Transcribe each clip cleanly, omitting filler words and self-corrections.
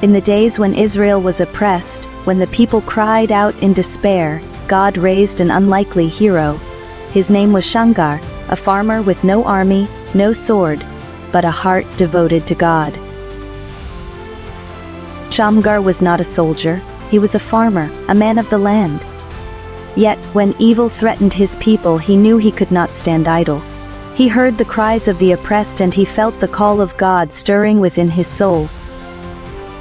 In the days when Israel was oppressed, when the people cried out in despair, God raised an unlikely hero. His name was Shamgar, a farmer with no army, no sword, but a heart devoted to God. Shamgar was not a soldier, he was a farmer, a man of the land. Yet, when evil threatened his people, he knew he could not stand idle. He heard the cries of the oppressed and he felt the call of God stirring within his soul.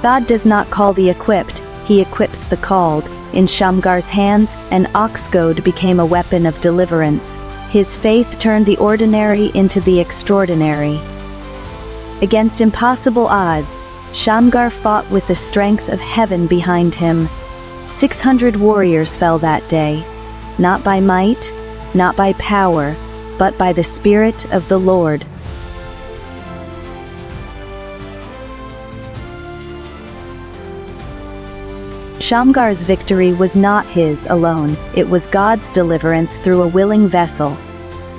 God does not call the equipped, he equips the called. In Shamgar's hands, an ox goad became a weapon of deliverance. His faith turned the ordinary into the extraordinary. Against impossible odds, Shamgar fought with the strength of heaven behind him. 600 warriors fell that day, not by might, not by power, but by the Spirit of the Lord. Shamgar's victory was not his alone, it was God's deliverance through a willing vessel.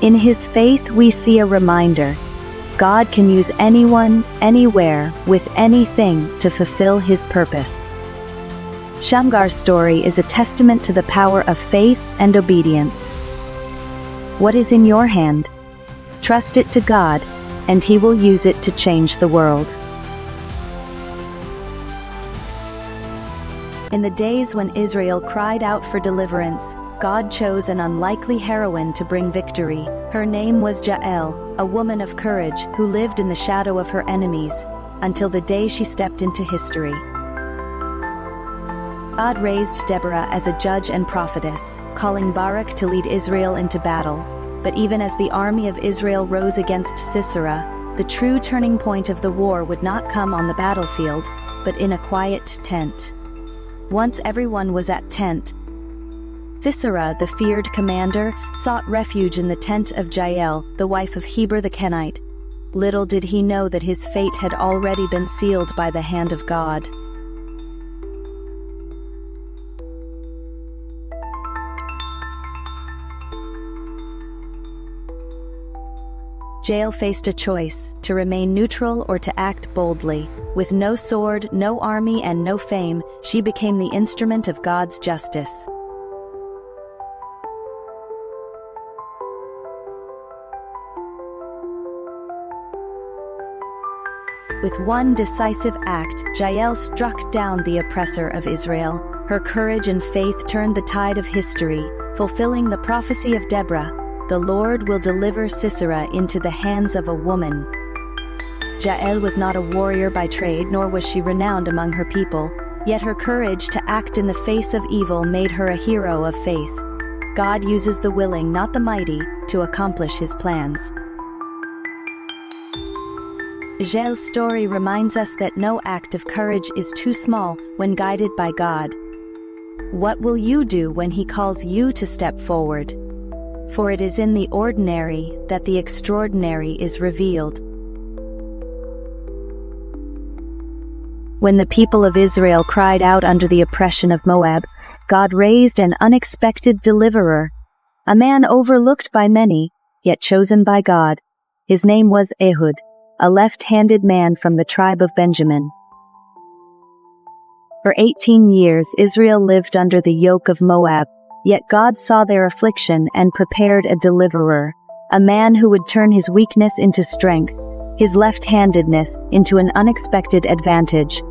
In his faith we see a reminder. God can use anyone, anywhere, with anything to fulfill his purpose. Shamgar's story is a testament to the power of faith and obedience. What is in your hand? Trust it to God, and he will use it to change the world. In the days when Israel cried out for deliverance, God chose an unlikely heroine to bring victory. Her name was Jael, a woman of courage who lived in the shadow of her enemies, until the day she stepped into history. God raised Deborah as a judge and prophetess, calling Barak to lead Israel into battle. But even as the army of Israel rose against Sisera, the true turning point of the war would not come on the battlefield, but in a quiet tent. Once everyone was at tent, Sisera, the feared commander, sought refuge in the tent of Jael, the wife of Heber the Kenite. Little did he know that his fate had already been sealed by the hand of God. Jael faced a choice, to remain neutral or to act boldly. With no sword, no army, and no fame, she became the instrument of God's justice. With one decisive act, Jael struck down the oppressor of Israel. Her courage and faith turned the tide of history, fulfilling the prophecy of Deborah. The Lord will deliver Sisera into the hands of a woman. Jael was not a warrior by trade, nor was she renowned among her people, yet her courage to act in the face of evil made her a hero of faith. God uses the willing, not the mighty, to accomplish his plans. Jael's story reminds us that no act of courage is too small when guided by God. What will you do when he calls you to step forward? For it is in the ordinary that the extraordinary is revealed. When the people of Israel cried out under the oppression of Moab, God raised an unexpected deliverer, a man overlooked by many, yet chosen by God. His name was Ehud, a left-handed man from the tribe of Benjamin. For 18 years Israel lived under the yoke of Moab, yet God saw their affliction and prepared a deliverer, a man who would turn his weakness into strength, his left-handedness into an unexpected advantage.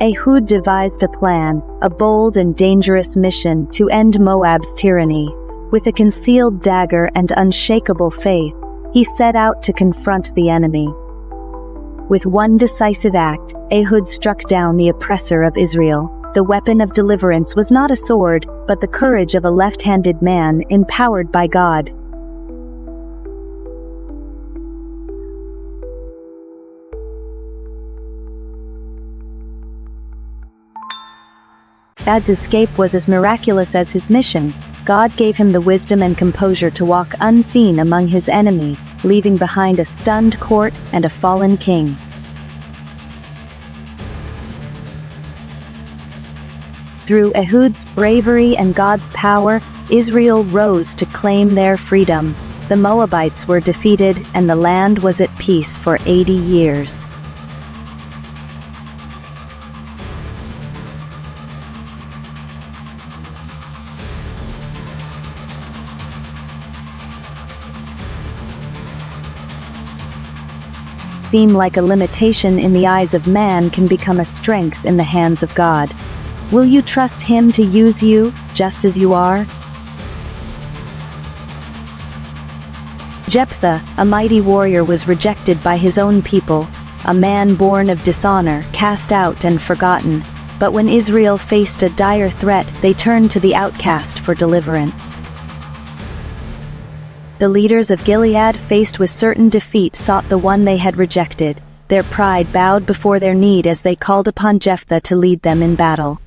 Ehud devised a plan, a bold and dangerous mission to end Moab's tyranny. With a concealed dagger and unshakable faith, he set out to confront the enemy. With one decisive act, Ehud struck down the oppressor of Israel. The weapon of deliverance was not a sword, but the courage of a left-handed man empowered by God. Ehud's escape was as miraculous as his mission. God gave him the wisdom and composure to walk unseen among his enemies, leaving behind a stunned court and a fallen king. Through Ehud's bravery and God's power, Israel rose to claim their freedom. The Moabites were defeated and the land was at peace for 80 years. seem like a limitation in the eyes of man can become a strength in the hands of God. Will you trust Him to use you just as you are? Jephthah, a mighty warrior, was rejected by his own people, a man born of dishonor, cast out and forgotten. But when Israel faced a dire threat, they turned to the outcast for deliverance. The leaders of Gilead, faced with certain defeat, sought the one they had rejected. Their pride bowed before their need as they called upon Jephthah to lead them in battle.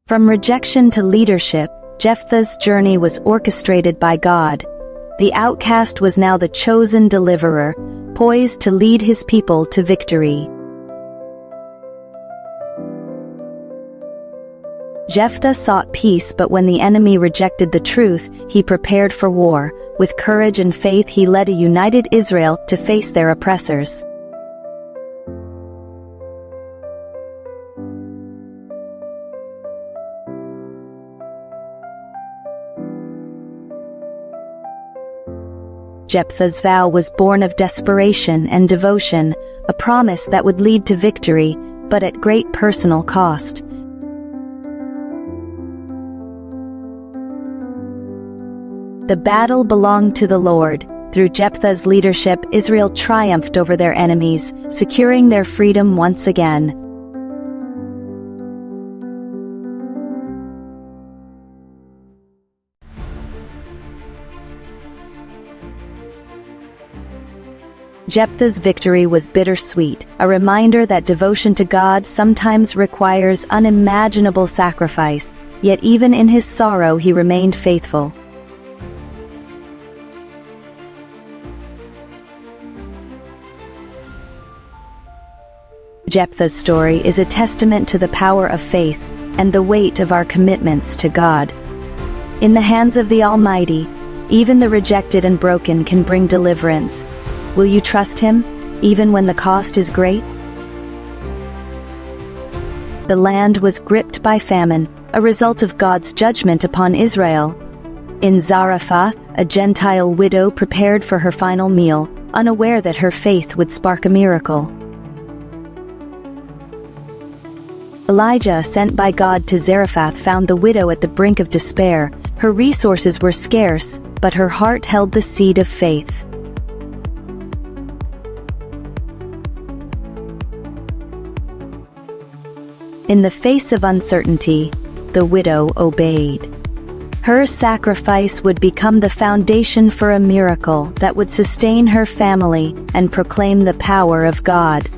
From rejection to leadership, Jephthah's journey was orchestrated by God. The outcast was now the chosen deliverer, poised to lead his people to victory. Jephthah sought peace, but when the enemy rejected the truth, he prepared for war. With courage and faith, he led a united Israel to face their oppressors. Jephthah's vow was born of desperation and devotion, a promise that would lead to victory, but at great personal cost. The battle belonged to the Lord. Through Jephthah's leadership, Israel triumphed over their enemies, securing their freedom once again. Jephthah's victory was bittersweet, a reminder that devotion to God sometimes requires unimaginable sacrifice, yet even in his sorrow he remained faithful. Jephthah's story is a testament to the power of faith and the weight of our commitments to God. In the hands of the Almighty, even the rejected and broken can bring deliverance. Will you trust Him, even when the cost is great? The land was gripped by famine, a result of God's judgment upon Israel. In Zarephath, a Gentile widow prepared for her final meal, unaware that her faith would spark a miracle. Elijah, sent by God to Zarephath, found the widow at the brink of despair. Her resources were scarce, but her heart held the seed of faith. In the face of uncertainty, the widow obeyed. Her sacrifice would become the foundation for a miracle that would sustain her family and proclaim the power of God.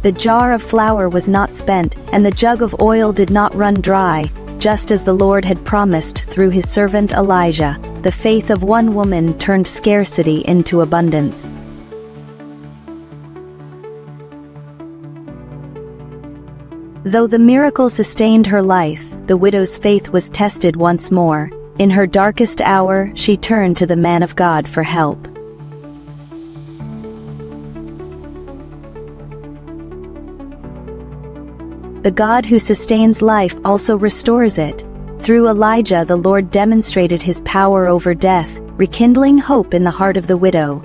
The jar of flour was not spent, and the jug of oil did not run dry, just as the Lord had promised through his servant Elijah. The faith of one woman turned scarcity into abundance. Though the miracle sustained her life, the widow's faith was tested once more. In her darkest hour, she turned to the man of God for help. The God who sustains life also restores it. Through Elijah, the Lord demonstrated his power over death, rekindling hope in the heart of the widow.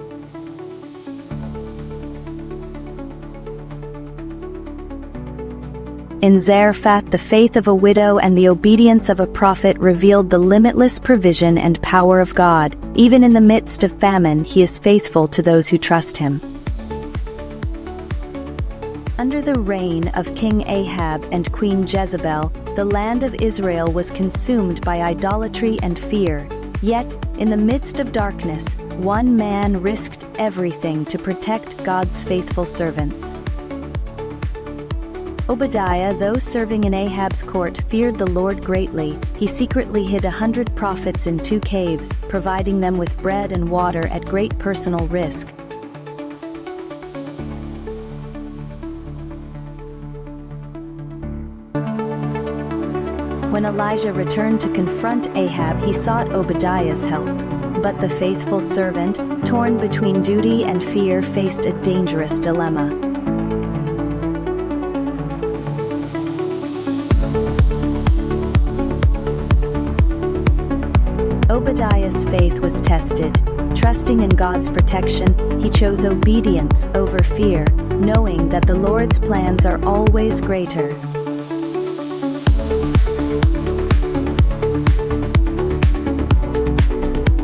In Zarephath, the faith of a widow and the obedience of a prophet revealed the limitless provision and power of God. Even in the midst of famine, he is faithful to those who trust him. Under the reign of King Ahab and Queen Jezebel, the land of Israel was consumed by idolatry and fear. Yet, in the midst of darkness, one man risked everything to protect God's faithful servants. Obadiah, though serving in Ahab's court, feared the Lord greatly. He secretly hid 100 prophets in 2 caves, providing them with bread and water at great personal risk. When Elijah returned to confront Ahab, he sought Obadiah's help. But the faithful servant, torn between duty and fear, faced a dangerous dilemma. Obadiah's faith was tested. Trusting in God's protection, he chose obedience over fear, knowing that the Lord's plans are always greater.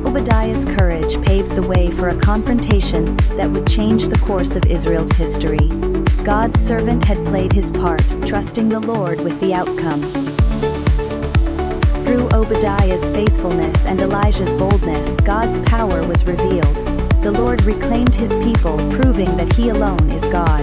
Obadiah's courage paved the way for a confrontation that would change the course of Israel's history. God's servant had played his part, trusting the Lord with the outcome. Through Obadiah's faithfulness and Elijah's boldness, God's power was revealed. The Lord reclaimed his people, proving that he alone is God.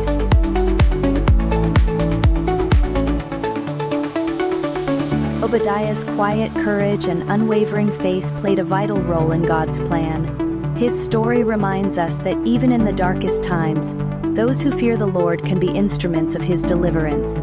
Obadiah's quiet courage and unwavering faith played a vital role in God's plan. His story reminds us that even in the darkest times, those who fear the Lord can be instruments of his deliverance.